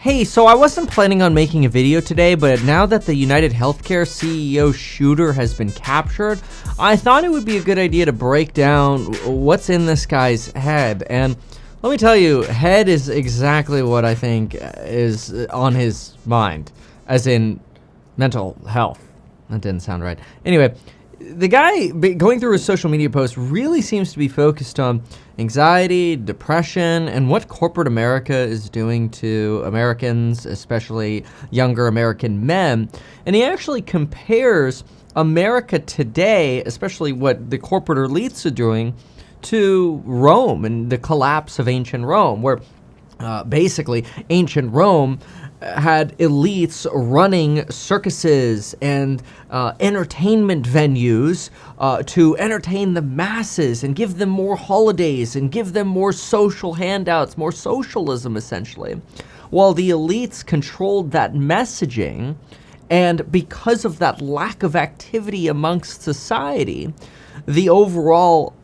Hey, so I wasn't planning on making a video today, but now that the UnitedHealthcare CEO shooter has been captured, I thought it would be a good idea to break down what's in this guy's head. And let me tell you, head is exactly what I think is on his mind, as in mental health. That didn't sound right. Anyway, the guy going through his social media posts really seems to be focused on anxiety, depression, and what corporate America is doing to Americans, especially younger American men. And he actually compares America today, especially what the corporate elites are doing, to Rome and the collapse of ancient Rome, where basically ancient Rome had elites running circuses and entertainment venues to entertain the masses and give them more holidays and give them more social handouts, more socialism essentially, while the elites controlled that messaging. And because of that lack of activity amongst society, the overall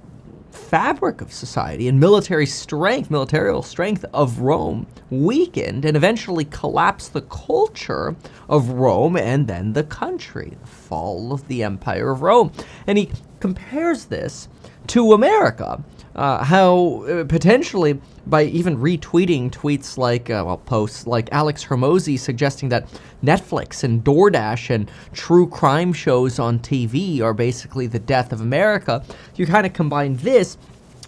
fabric of society and militarial strength of Rome weakened and eventually collapsed the culture of Rome and then the country, the fall of the Empire of Rome. And he compares this to America, how potentially by even retweeting tweets like, posts like Alex Hermosi suggesting that Netflix and DoorDash and true crime shows on TV are basically the death of America. You kind of combine this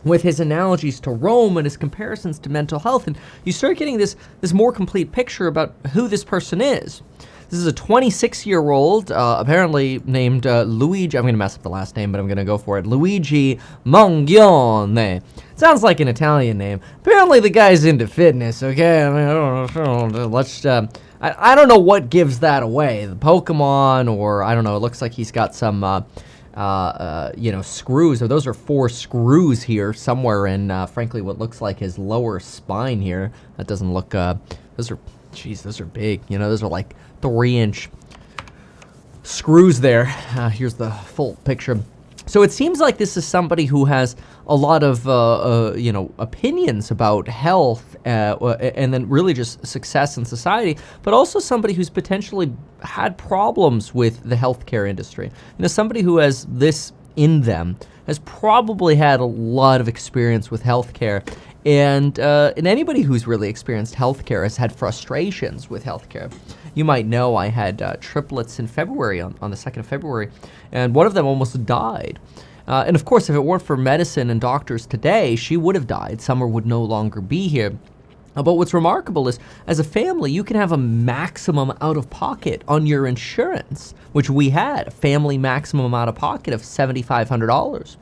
with his analogies to Rome and his comparisons to mental health, and you start getting this more complete picture about who this person is. This is a 26-year-old, apparently named Luigi. I'm going to mess up the last name, but I'm going to go for it. Luigi Mangione. Sounds like an Italian name. Apparently, the guy's into fitness. Okay, I mean, I don't know. Let's. I don't know what gives that away. The Pokemon, or I don't know. It looks like he's got some, screws. Or those are 4 screws here somewhere in, frankly, what looks like his lower spine here. That doesn't look. Those are big. Those are like 3-inch screws there. Here's the full picture. So it seems like this is somebody who has a lot of, opinions about health and then really just success in society, but also somebody who's potentially had problems with the healthcare industry. Somebody who has this in them has probably had a lot of experience with healthcare. And anybody who's really experienced healthcare has had frustrations with healthcare. You might know I had triplets in February, on the 2nd of February, and one of them almost died. And of course, if it weren't for medicine and doctors today, she would have died. Summer would no longer be here. But what's remarkable is, as a family, you can have a maximum out-of-pocket on your insurance, which we had, a family maximum out-of-pocket of $7,500.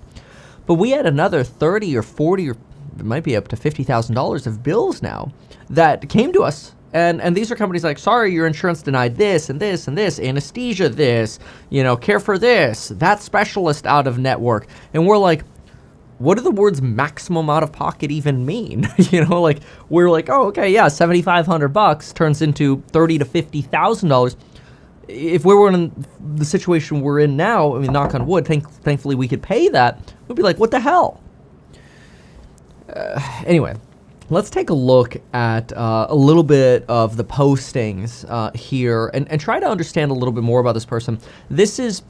But we had another 30 or 40 or it might be up to $50,000 of bills now that came to us. And these are companies like, sorry, your insurance denied this and this and this, anesthesia this, care for this, that specialist out of network. And we're like, what do the words maximum out of pocket even mean? We're like, oh, okay, yeah, $7,500 turns into $30,000 to $50,000. If we were in the situation we're in now, I mean, knock on wood, thankfully we could pay that. We'd be like, what the hell? Anyway, let's take a look at a little bit of the postings here and try to understand a little bit more about this person. This is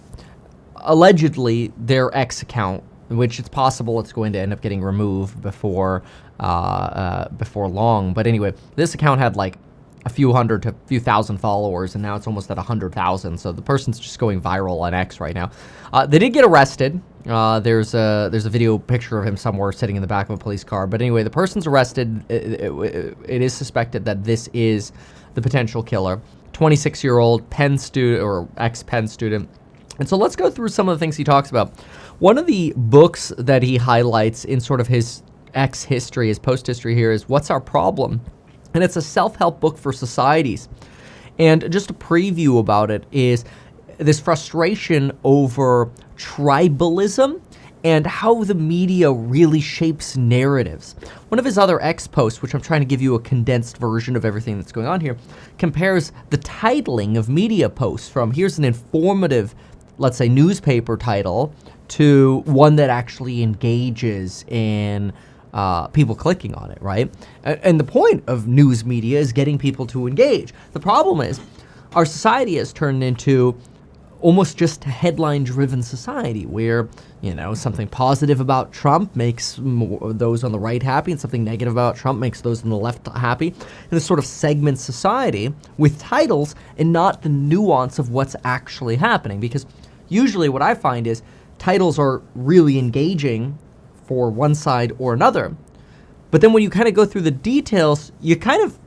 allegedly their X account, which it's possible it's going to end up getting removed before long. But anyway, this account had like a few hundred to a few thousand followers, and now it's almost at 100,000. So the person's just going viral on X right now. They did get arrested. There's a video picture of him somewhere sitting in the back of a police car. But anyway, the person's arrested. It is suspected that this is the potential killer. 26-year-old Penn student or ex-Penn student. And so let's go through some of the things he talks about. One of the books that he highlights in sort of his X history, his post history here, is What's Our Problem? And it's a self-help book for societies. And just a preview about it is this frustration over tribalism and how the media really shapes narratives. One of his other X posts, which I'm trying to give you a condensed version of everything that's going on here, compares the titling of media posts from here's an informative, let's say, newspaper title to one that actually engages in people clicking on it, right? And the point of news media is getting people to engage. The problem is our society has turned into almost just a headline-driven society where, something positive about Trump makes those on the right happy, and something negative about Trump makes those on the left happy. And this sort of segments society with titles and not the nuance of what's actually happening. Because usually what I find is titles are really engaging for one side or another. But then when you kind of go through the details, you kind of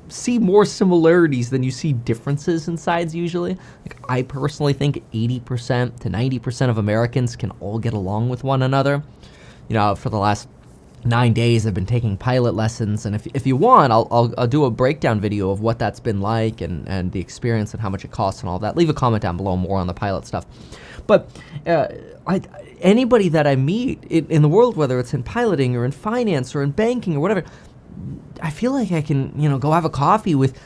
see more similarities than you see differences in sides usually. Like, I personally think 80% to 90% of Americans can all get along with one another. For the last 9 days I've been taking pilot lessons, and if you want, I'll do a breakdown video of what that's been like and the experience and how much it costs and all that. Leave a comment down below more on the pilot stuff. But anybody that I meet in the world, whether it's in piloting or in finance or in banking or whatever, I feel like I can, go have a coffee with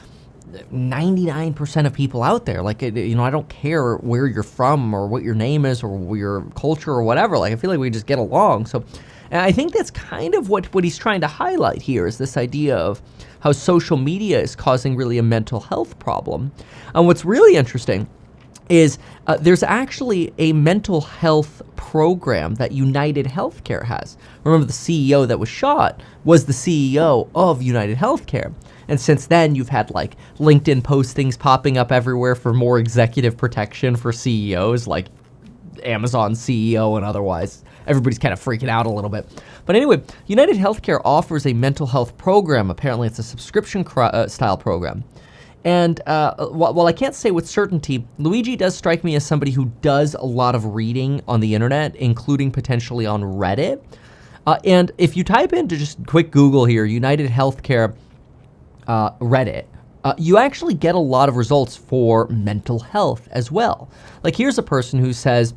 99% of people out there. Like, I don't care where you're from or what your name is or your culture or whatever. Like, I feel like we just get along. So, and I think that's kind of what he's trying to highlight here, is this idea of how social media is causing really a mental health problem. And what's really interesting is there's actually a mental health program that UnitedHealthcare has. Remember, the CEO that was shot was the CEO of UnitedHealthcare. And since then, you've had like LinkedIn postings popping up everywhere for more executive protection for CEOs, like Amazon CEO and otherwise. Everybody's kind of freaking out a little bit. But anyway, UnitedHealthcare offers a mental health program. Apparently, it's a subscription style program. And while I can't say with certainty, Luigi does strike me as somebody who does a lot of reading on the internet, including potentially on Reddit. And if you type into just quick Google here, UnitedHealthcare Reddit, you actually get a lot of results for mental health as well. Like, here's a person who says,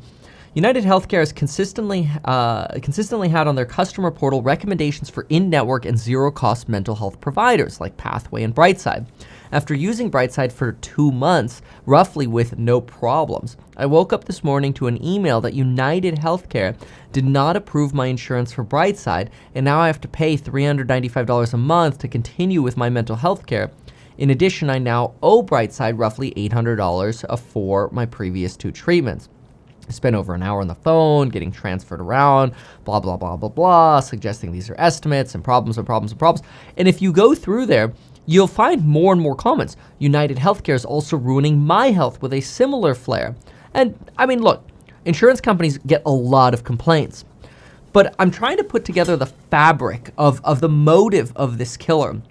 UnitedHealthcare has consistently had on their customer portal recommendations for in-network and zero-cost mental health providers like Pathway and Brightside. After using Brightside for 2 months, roughly with no problems, I woke up this morning to an email that UnitedHealthcare did not approve my insurance for Brightside, and now I have to pay $395 a month to continue with my mental health care. In addition, I now owe Brightside roughly $800 for my previous 2 treatments. I spent over an hour on the phone, getting transferred around, blah, blah, blah, blah, blah, suggesting these are estimates and problems and problems and problems. And if you go through there, you'll find more and more comments. UnitedHealthcare is also ruining my health with a similar flair. And I mean, look, insurance companies get a lot of complaints, but I'm trying to put together the fabric of the motive of this killer.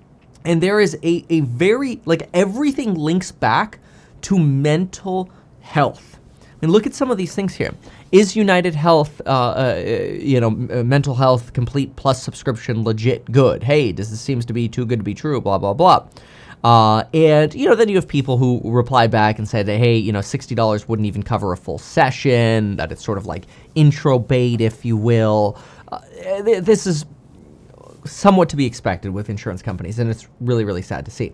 And there is a very, like, everything links back to mental health. I mean, look at some of these things here. Is United Health, mental health complete plus subscription legit good? Hey, this seems to be too good to be true, blah, blah, blah. And then you have people who reply back and say that, hey, $60 wouldn't even cover a full session, that it's sort of like intro bait, if you will. This is somewhat to be expected with insurance companies, and it's really, really sad to see.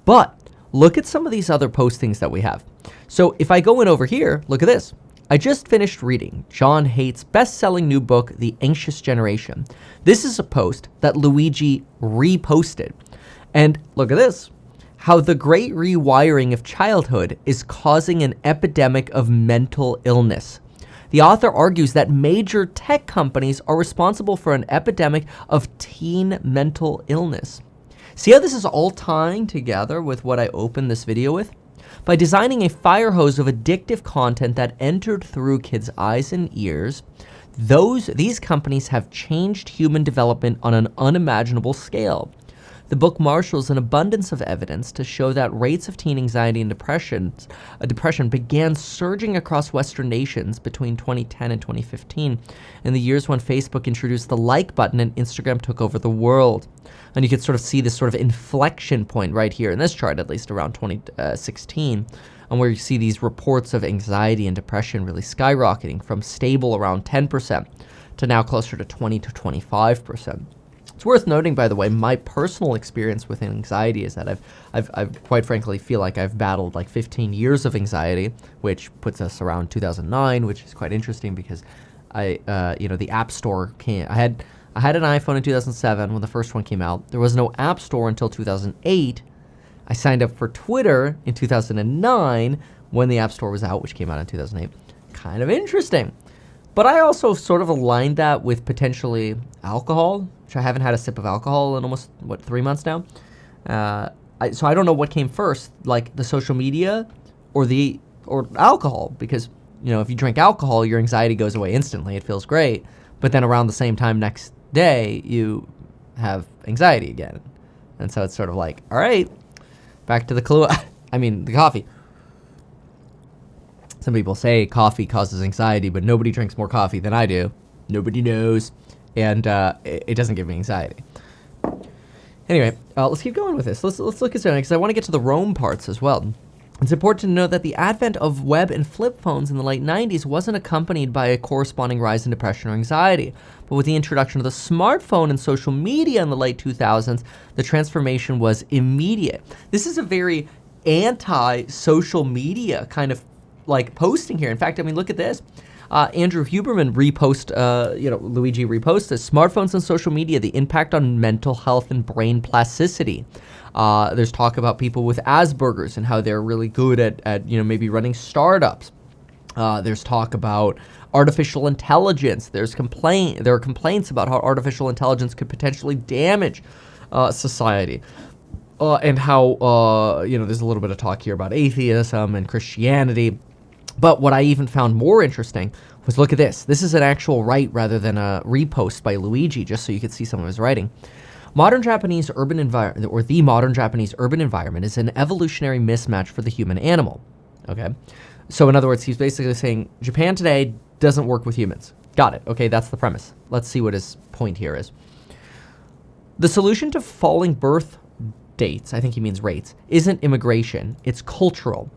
But look at some of these other postings that we have. So if I go in over here, look at this. I just finished reading John Haight's best-selling new book, The Anxious Generation. This is a post that Luigi reposted. And look at this. How the great rewiring of childhood is causing an epidemic of mental illness. The author argues that major tech companies are responsible for an epidemic of teen mental illness. See how this is all tying together with what I opened this video with? By designing a fire hose of addictive content that entered through kids' eyes and ears, these companies have changed human development on an unimaginable scale. The book marshals an abundance of evidence to show that rates of teen anxiety and depression began surging across Western nations between 2010 and 2015, in the years when Facebook introduced the like button and Instagram took over the world. And you can sort of see this sort of inflection point right here in this chart, at least around 2016, and where you see these reports of anxiety and depression really skyrocketing from stable around 10% to now closer to 20 to 25%. It's worth noting, by the way, my personal experience with anxiety is that I've quite frankly feel like I've battled like 15 years of anxiety, which puts us around 2009, which is quite interesting because the App Store I had I had an iPhone in 2007 when the first one came out. There was no App Store until 2008. I signed up for Twitter in 2009 when the App Store was out, which came out in 2008. Kind of interesting. But I also sort of aligned that with potentially alcohol, which I haven't had a sip of alcohol in almost, 3 months now? So I don't know what came first, like the social media or alcohol, because, if you drink alcohol, your anxiety goes away instantly. It feels great. But then around the same time next day, you have anxiety again. And so it's sort of like, all right, back to the the coffee. Some people say coffee causes anxiety, but nobody drinks more coffee than I do. Nobody knows. And it doesn't give me anxiety. Anyway, let's keep going with this. Let's look at something, because I want to get to the Rome parts as well. It's important to note that the advent of web and flip phones in the late 90s wasn't accompanied by a corresponding rise in depression or anxiety. But with the introduction of the smartphone and social media in the late 2000s, the transformation was immediate. This is a very anti-social media kind of like posting here. In fact, look at this. Andrew Huberman Luigi reposted smartphones and social media, the impact on mental health and brain plasticity. There's talk about people with Asperger's and how they're really good at maybe running startups. There's talk about artificial intelligence. There are complaints about how artificial intelligence could potentially damage society. And how, there's a little bit of talk here about atheism and Christianity. But what I even found more interesting was, look at this. This is an actual write rather than a repost by Luigi, just so you could see some of his writing. The modern Japanese urban environment is an evolutionary mismatch for the human animal. Okay? So in other words, he's basically saying Japan today doesn't work with humans. Got it. Okay, that's the premise. Let's see what his point here is. The solution to falling birth dates, I think he means rates, isn't immigration, it's cultural.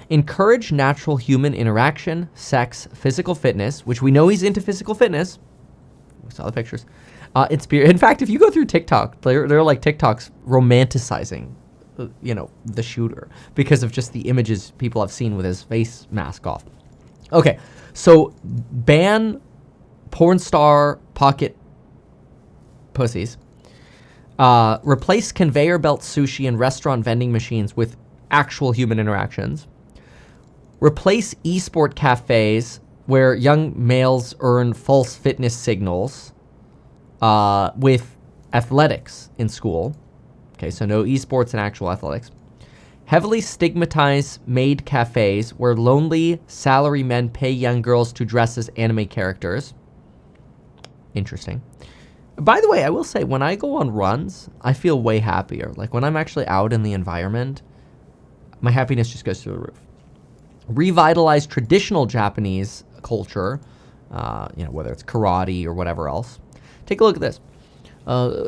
Encourage natural human interaction, sex, physical fitness, which we know he's into physical fitness. We saw the pictures. In fact, if you go through TikTok, they're like TikToks romanticizing, the shooter because of just the images people have seen with his face mask off. Okay, so ban porn star pocket pussies. Replace conveyor belt sushi and restaurant vending machines with actual human interactions. Replace esport cafes where young males earn false fitness signals with athletics in school. Okay, so no esports and actual athletics. Heavily stigmatize maid cafes where lonely salary men pay young girls to dress as anime characters. Interesting. By the way, I will say, when I go on runs, I feel way happier. Like when I'm actually out in the environment, my happiness just goes through the roof. Revitalize traditional Japanese culture, whether it's karate or whatever else. Take a look at this.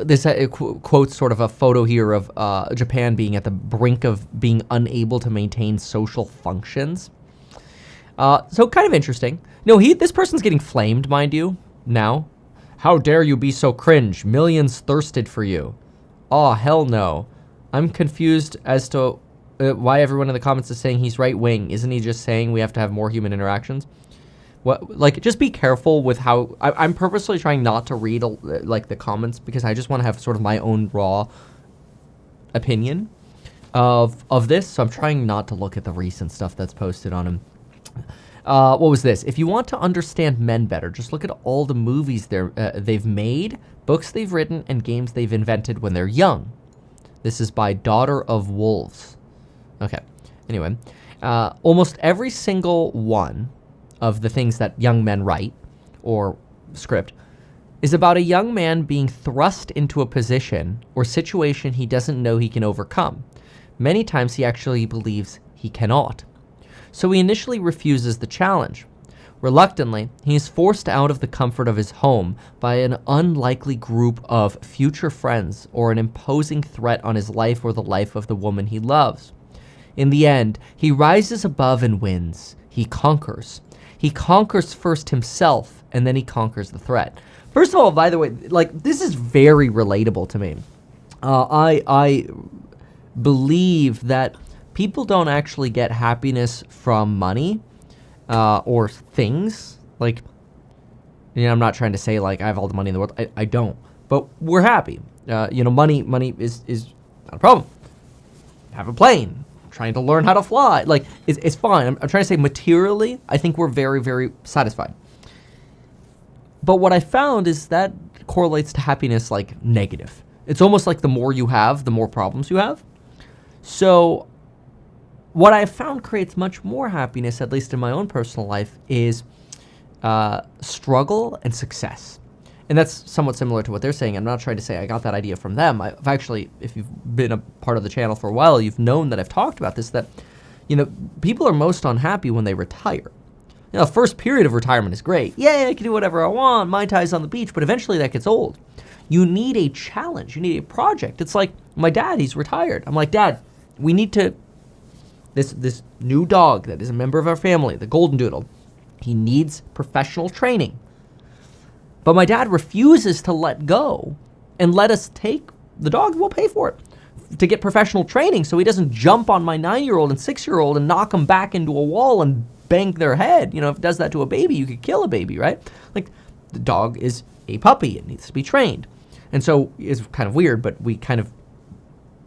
This quotes sort of a photo here of Japan being at the brink of being unable to maintain social functions. So kind of interesting. No, this person's getting flamed, mind you, now. How dare you be so cringe? Millions thirsted for you. Oh, hell no. I'm confused as to why everyone in the comments is saying he's right wing. Isn't he just saying we have to have more human interactions? What, just be careful with how I'm purposely trying not to read the comments because I just want to have sort of my own raw opinion of this. So I'm trying not to look at the recent stuff that's posted on him. What was this? If you want to understand men better, just look at all the movies they've made, books they've written, and games they've invented when they're young. This is by Daughter of Wolves. Okay. Anyway, almost every single one of the things that young men write or script is about a young man being thrust into a position or situation he doesn't know he can overcome. Many times he actually believes he cannot. So he initially refuses the challenge. Reluctantly, he is forced out of the comfort of his home by an unlikely group of future friends or an imposing threat on his life or the life of the woman he loves. In the end, he rises above and wins. He conquers. He conquers first himself, and then he conquers the threat. First of all, by the way, this is very relatable to me. I believe that people don't actually get happiness from money or things. You know, I'm not trying to say like I have all the money in the world. I don't. But we're happy. You know, money is not a problem. Have a plane. Trying to learn how to fly. Like, it's fine. I'm trying to say materially, I think we're very, very satisfied. But what I found is that correlates to happiness like negative. It's almost like the more you have, the more problems you have. So what I found creates much more happiness, at least in my own personal life, is struggle and success. And that's somewhat similar to what they're saying. I'm not trying to say I got that idea from them. I've actually, if you've been a part of the channel for a while, you've known that I've talked about this, that, you know, people are most unhappy when they retire. You know, the first period of retirement is great. Yay, I can do whatever I want, Mai Tais on the beach, but eventually that gets old. You need a challenge. You need a project. It's like my dad, he's retired. I'm like, Dad, we need to, this new dog that is a member of our family, the Golden Doodle, he needs professional training. But my dad refuses to let go and let us take the dog. We'll pay for it to get professional training so he doesn't jump on my 9-year-old and 6-year-old and knock them back into a wall and bang their head. You know, if it does that to a baby, you could kill a baby, right? Like, the dog is a puppy. It needs to be trained. And so it's kind of weird, but we kind of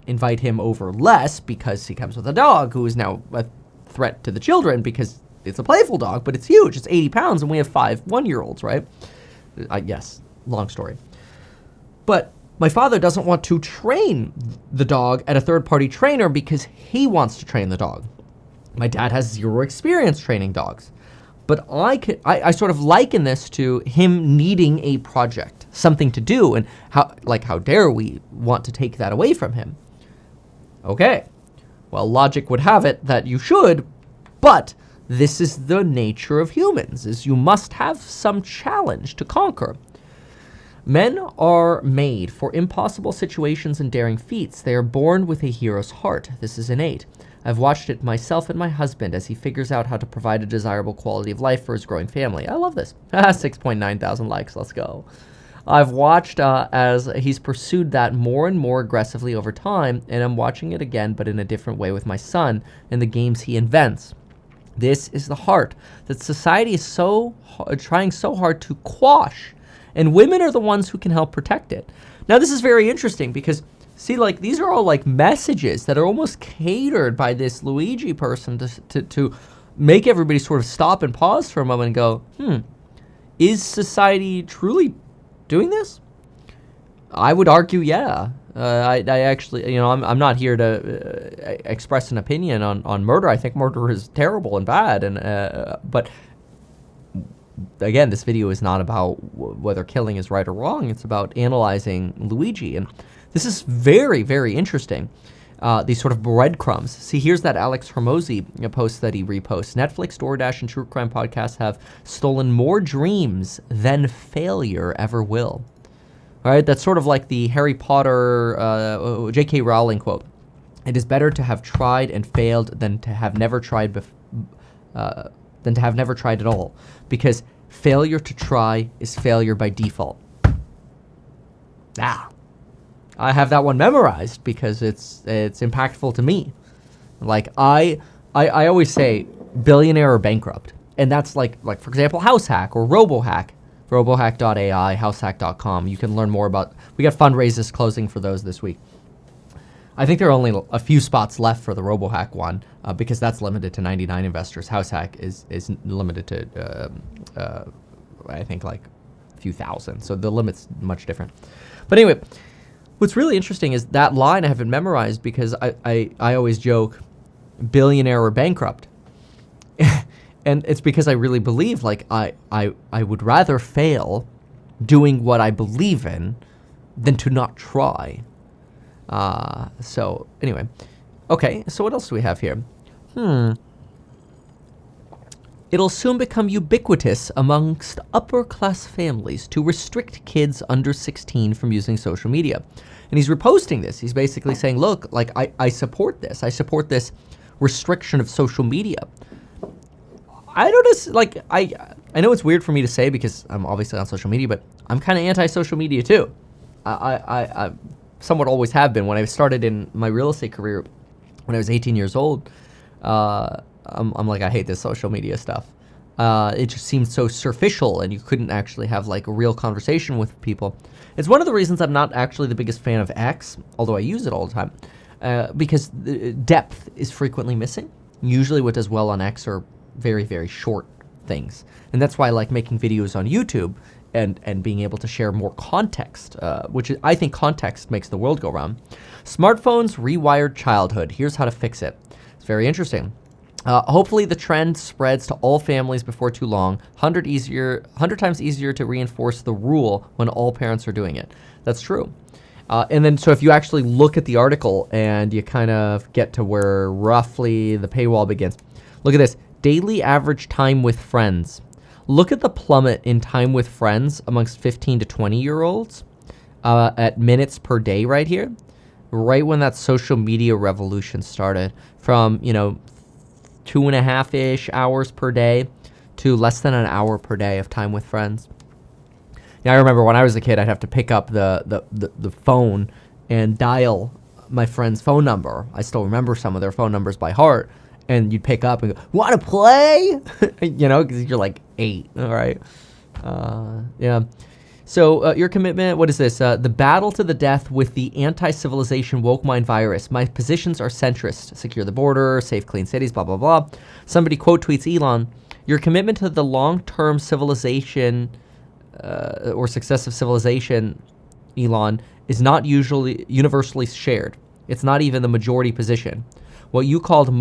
invite him over less because he comes with a dog who is now a threat to the children because it's a playful dog, but it's huge. It's 80 pounds and we have 5 1-year-olds, right? Yes, long story. But my father doesn't want to train the dog at a third-party trainer because he wants to train the dog. My dad has 0 experience training dogs. But I sort of liken this to him needing a project, something to do, and how dare we want to take that away from him? Okay, well, logic would have it that you should, but this is the nature of humans, is you must have some challenge to conquer. Men are made for impossible situations and daring feats. They are born with a hero's heart. This is innate. I've watched it myself and my husband as he figures out how to provide a desirable quality of life for his growing family. I love this. 6.9 thousand likes. Let's go. I've watched as he's pursued that more and more aggressively over time, and I'm watching it again, but in a different way with my son and the games he invents. This is the heart that society is trying so hard to quash, and women are the ones who can help protect it. Now, this is very interesting because, see, like, these are all like messages that are almost catered by this Luigi person to make everybody sort of stop and pause for a moment and go, is society truly doing this? I would argue, yeah. I actually, you know, I'm not here to express an opinion on murder. I think murder is terrible and bad, and but again, this video is not about whether killing is right or wrong. It's about analyzing Luigi, and this is very, very interesting. These sort of breadcrumbs. See, here's that Alex Hormozy post that he reposts. Netflix, DoorDash, and true crime podcasts have stolen more dreams than failure ever will. All right, that's sort of like the Harry Potter J.K. Rowling quote. It is better to have tried and failed than to have never tried at all, because failure to try is failure by default. I have that one memorized because it's impactful to me. Like I always say billionaire or bankrupt, and that's like for example house hack or robohack. Robohack.ai, househack.com. You can learn more about. We got fundraisers closing for those this week. I think there are only a few spots left for the RoboHack one because that's limited to 99 investors. Househack is limited to I think like a few thousand. So the limit's much different. But anyway, what's really interesting is that line I have it memorized because I always joke billionaire or bankrupt. And it's because I really believe, like, I would rather fail doing what I believe in than to not try. So, anyway. Okay, so what else do we have here? It'll soon become ubiquitous amongst upper-class families to restrict kids under 16 from using social media. And he's reposting this. He's basically saying, look, like, I support this. I support this restriction of social media. I don't like I know it's weird for me to say because I'm obviously on social media, but I'm kind of anti-social media too. I somewhat always have been. When I started in my real estate career, when I was 18 years old, I'm like, I hate this social media stuff. It just seemed so superficial, and you couldn't actually have like a real conversation with people. It's one of the reasons I'm not actually the biggest fan of X, although I use it all the time, because the depth is frequently missing. Usually what does well on X are very, very short things. And that's why I like making videos on YouTube and being able to share more context, I think context makes the world go round. Smartphones rewired childhood. Here's how to fix it. It's very interesting. Hopefully the trend spreads to all families before too long. 100 times easier to reinforce the rule when all parents are doing it. That's true. And then, so if you actually look at the article and you kind of get to where roughly the paywall begins, look at this. Daily average time with friends. Look at the plummet in time with friends amongst 15 to 20-year-olds at minutes per day right here, right when that social media revolution started, from, 2.5-ish hours per day to less than an hour per day of time with friends. Yeah, I remember when I was a kid, I'd have to pick up the phone and dial my friend's phone number. I still remember some of their phone numbers by heart. And you'd pick up and go, want to play? Because you're like 8, all right? Yeah. So your commitment, what is this? The battle to the death with the anti-civilization woke mind virus. My positions are centrist. Secure the border, save clean cities, blah, blah, blah. Somebody quote tweets Elon, your commitment to the long-term civilization or success of civilization, Elon, is not usually universally shared. It's not even the majority position. What you called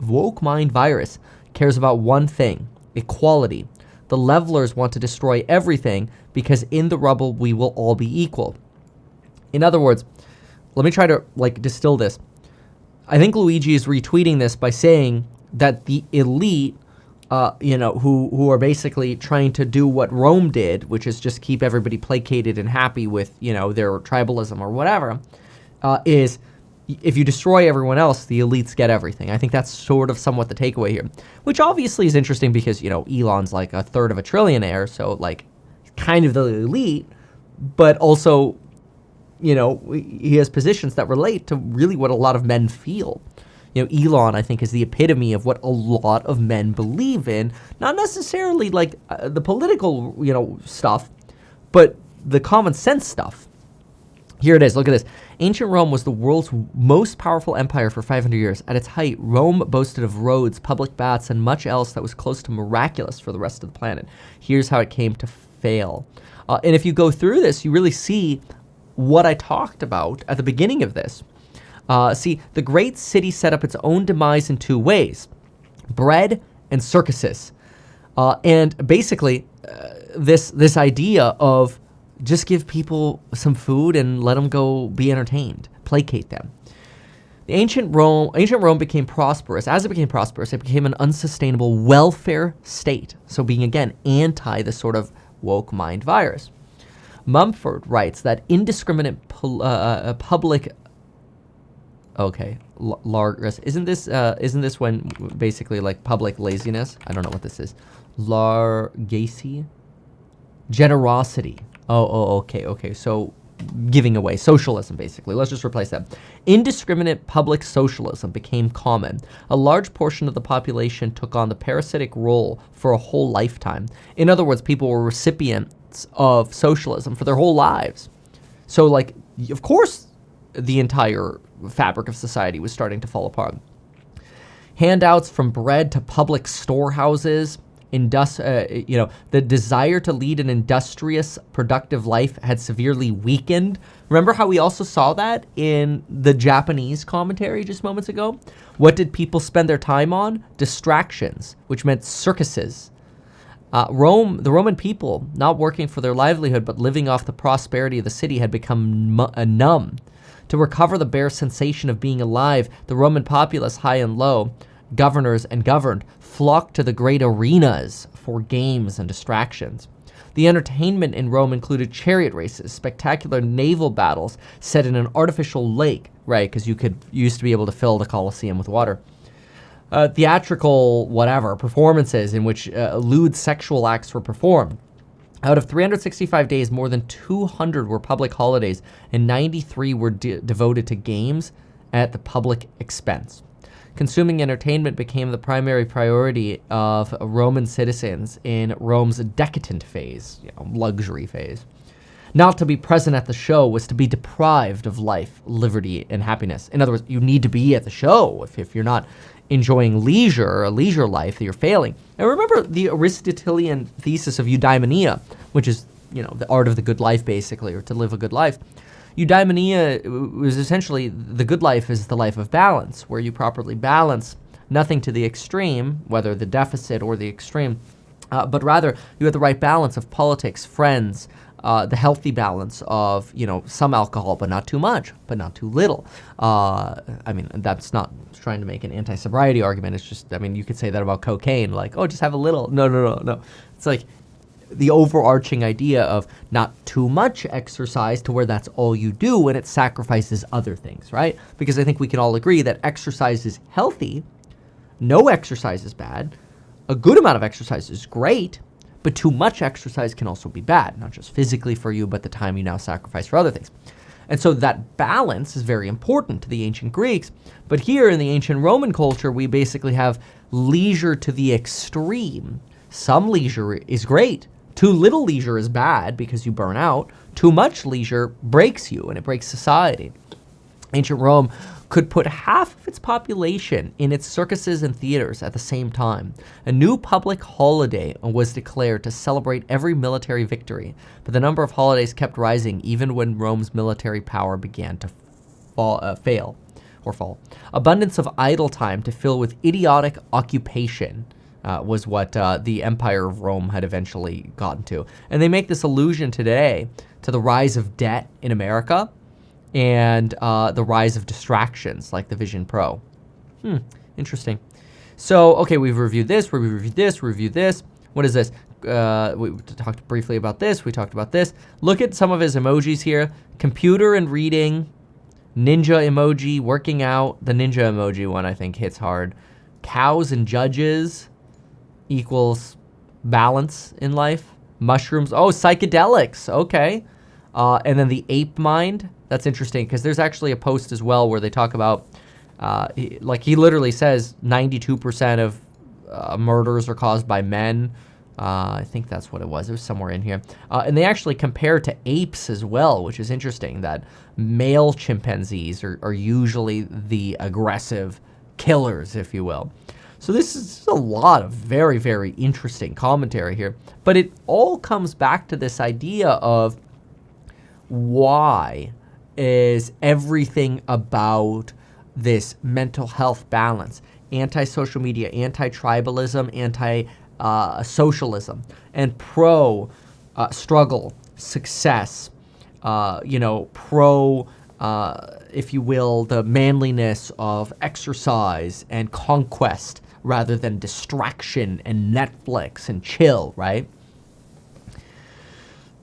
woke mind virus cares about one thing, equality. The levelers want to destroy everything because in the rubble we will all be equal. In other words, let me try to distill this. I think Luigi is retweeting this by saying that the elite, who are basically trying to do what Rome did, which is just keep everybody placated and happy with, their tribalism or whatever, is if you destroy everyone else, the elites get everything. I think that's sort of somewhat the takeaway here, which obviously is interesting because, Elon's like a third of a trillionaire, so kind of the elite, but also, he has positions that relate to really what a lot of men feel. Elon, I think, is the epitome of what a lot of men believe in, not necessarily the political, stuff, but the common sense stuff. Here it is. Look at this. Ancient Rome was the world's most powerful empire for 500 years. At its height, Rome boasted of roads, public baths, and much else that was close to miraculous for the rest of the planet. Here's how it came to fail. And if you go through this, you really see what I talked about at the beginning of this. See, the great city set up its own demise in 2 ways, bread and circuses. And basically, this idea of just give people some food and let them go be entertained, placate them. The ancient Rome became prosperous. As it became prosperous, it became an unsustainable welfare state. So being, again, anti the sort of woke mind virus. Mumford writes that indiscriminate public... Okay, isn't this when basically public laziness? I don't know what this is. Largacy? Generosity. Okay. So giving away, socialism, basically. Let's just replace that. Indiscriminate public socialism became common. A large portion of the population took on the parasitic role for a whole lifetime. In other words, people were recipients of socialism for their whole lives. So, of course, the entire fabric of society was starting to fall apart. Handouts from bread to public storehouses. The desire to lead an industrious, productive life had severely weakened. Remember how we also saw that in the Japanese commentary just moments ago? What did people spend their time on? Distractions, which meant circuses. The Roman people, not working for their livelihood but living off the prosperity of the city, had become numb. To recover the bare sensation of being alive, the Roman populace, high and low, governors and governed, flocked to the great arenas for games and distractions. The entertainment in Rome included chariot races, spectacular naval battles set in an artificial lake, right, because you used to be able to fill the Colosseum with water. Theatrical performances in which lewd sexual acts were performed. Out of 365 days, more than 200 were public holidays, and 93 were devoted to games at the public expense. Consuming entertainment became the primary priority of Roman citizens in Rome's decadent phase, luxury phase. Not to be present at the show was to be deprived of life, liberty, and happiness. In other words, you need to be at the show. If you're not enjoying leisure, a leisure life, that you're failing. And remember the Aristotelian thesis of eudaimonia, which is, the art of the good life, basically, or to live a good life. Eudaimonia was essentially the good life is the life of balance, where you properly balance nothing to the extreme, whether the deficit or the extreme, but rather you have the right balance of politics, friends, the healthy balance of, some alcohol, but not too much, but not too little. That's not trying to make an anti-sobriety argument. It's just, you could say that about cocaine, like, oh, just have a little. No. It's like the overarching idea of not too much exercise to where that's all you do and it sacrifices other things, right? Because I think we can all agree that exercise is healthy. No exercise is bad. A good amount of exercise is great, but too much exercise can also be bad, not just physically for you, but the time you now sacrifice for other things. And so that balance is very important to the ancient Greeks. But here in the ancient Roman culture, we basically have leisure to the extreme. Some leisure is great. Too little leisure is bad because you burn out. Too much leisure breaks you and it breaks society. Ancient Rome could put half of its population in its circuses and theaters at the same time. A new public holiday was declared to celebrate every military victory, but the number of holidays kept rising even when Rome's military power began to fall. Abundance of idle time to fill with idiotic occupation was what the Empire of Rome had eventually gotten to. And they make this allusion today to the rise of debt in America and the rise of distractions like the Vision Pro. Interesting. So, okay, we've reviewed this, we reviewed this. What is this? We talked briefly about this. We talked about this. Look at some of his emojis here. Computer and reading, ninja emoji, working out. The ninja emoji one I think hits hard. Cows and judges equals balance in life. Mushrooms. Oh, psychedelics. Okay. And then the ape mind. That's interesting because there's actually a post as well where they talk about, he literally says 92% of murders are caused by men. I think that's what it was. It was somewhere in here. And they actually compare to apes as well, which is interesting that male chimpanzees are usually the aggressive killers, if you will. So this is a lot of very, very interesting commentary here. But it all comes back to this idea of why is everything about this mental health balance, anti-social media, anti-tribalism, anti-socialism, and pro-struggle, success, pro, if you will, the manliness of exercise and conquest rather than distraction and Netflix and chill, right?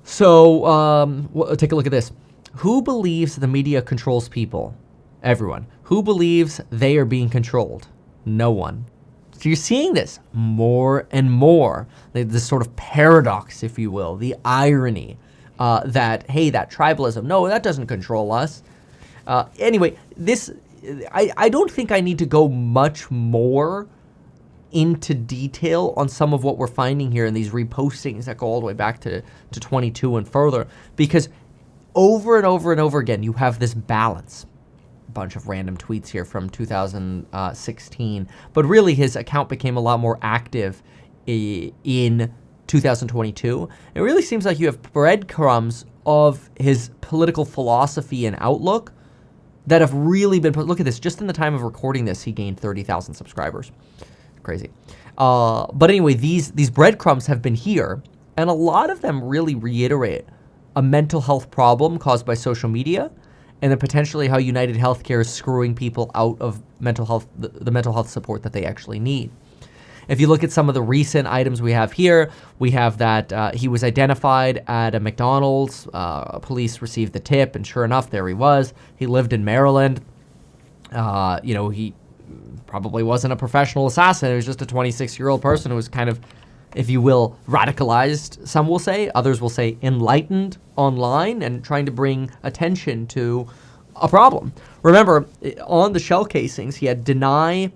So take a look at this. Who believes the media controls people? Everyone. Who believes they are being controlled? No one. So you're seeing this more and more, this sort of paradox, if you will, the irony that, hey, that tribalism, no, that doesn't control us. Anyway, I don't think I need to go much more into detail on some of what we're finding here in these repostings that go all the way back to 22 and further, because over and over and over again, you have this balance. A bunch of random tweets here from 2016, but really his account became a lot more active in 2022. It really seems like you have breadcrumbs of his political philosophy and outlook that have really been put. Look at this. Just in the time of recording this, he gained 30,000 subscribers. Crazy. But anyway, these breadcrumbs have been here, and a lot of them really reiterate a mental health problem caused by social media, and then potentially how UnitedHealthcare is screwing people out of mental health, the mental health support that they actually need. If you look at some of the recent items we have here, we have that he was identified at a McDonald's. Police received the tip, and sure enough, there he was. He lived in Maryland. He probably wasn't a professional assassin. He was just a 26-year-old person who was kind of, if you will, radicalized, some will say. Others will say enlightened online and trying to bring attention to a problem. Remember, on the shell casings, he had deny,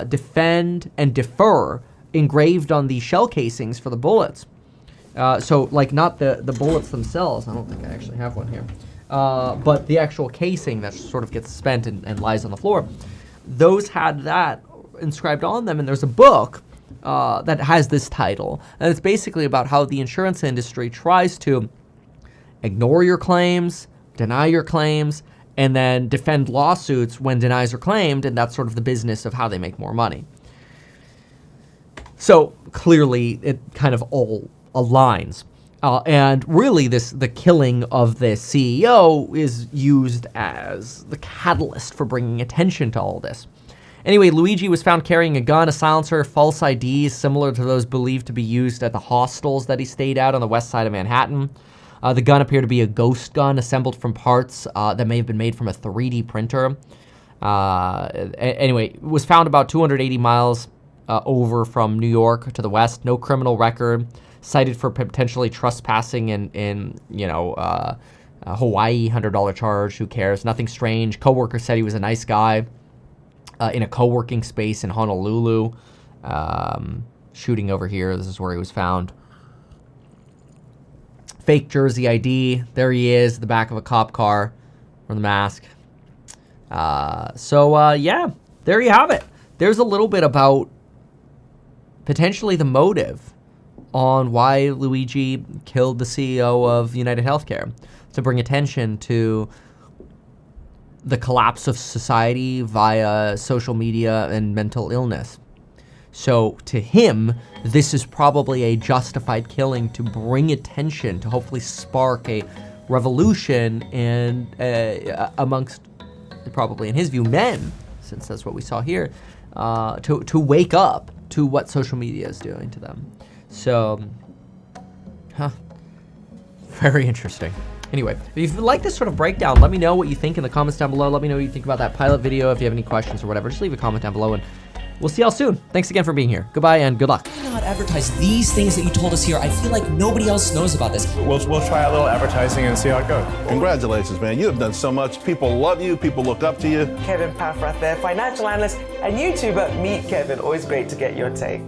defend, and defer engraved on the shell casings for the bullets. So, like, not the bullets themselves. I don't think I actually have one here. But the actual casing that sort of gets spent and lies on the floor. Those had that inscribed on them, and there's a book that has this title. And it's basically about how the insurance industry tries to ignore your claims, deny your claims, and then defend lawsuits when denies are claimed, and that's sort of the business of how they make more money. So clearly, it kind of all aligns. And really, the killing of the CEO is used as the catalyst for bringing attention to all this. Anyway, Luigi was found carrying a gun, a silencer, false IDs, similar to those believed to be used at the hostels that he stayed at on the west side of Manhattan. The gun appeared to be a ghost gun assembled from parts that may have been made from a 3D printer. Anyway, it was found about 280 miles over from New York to the west. No criminal record. Cited for potentially trespassing in Hawaii, $100 charge. Who cares? Nothing strange. Coworker said he was a nice guy in a co-working space in Honolulu. Shooting over here. This is where he was found. Fake jersey ID. There he is, the back of a cop car, or the mask. Yeah, there you have it. There's a little bit about potentially the motive on why Luigi killed the CEO of UnitedHealthcare, to bring attention to the collapse of society via social media and mental illness. So to him, this is probably a justified killing to bring attention, to hopefully spark a revolution and amongst, probably in his view, men, since that's what we saw here, to wake up to what social media is doing to them. So, very interesting. Anyway, if you like this sort of breakdown, let me know what you think in the comments down below. Let me know what you think about that pilot video. If you have any questions or whatever, just leave a comment down below, and we'll see y'all soon. Thanks again for being here. Goodbye and good luck. Why not advertise these things that you told us here? I feel like nobody else knows about this. We'll try a little advertising and see how it goes. Congratulations, man. You have done so much. People love you. People look up to you. Kevin Paffrath there, financial analyst and YouTuber. Meet Kevin. Always great to get your take.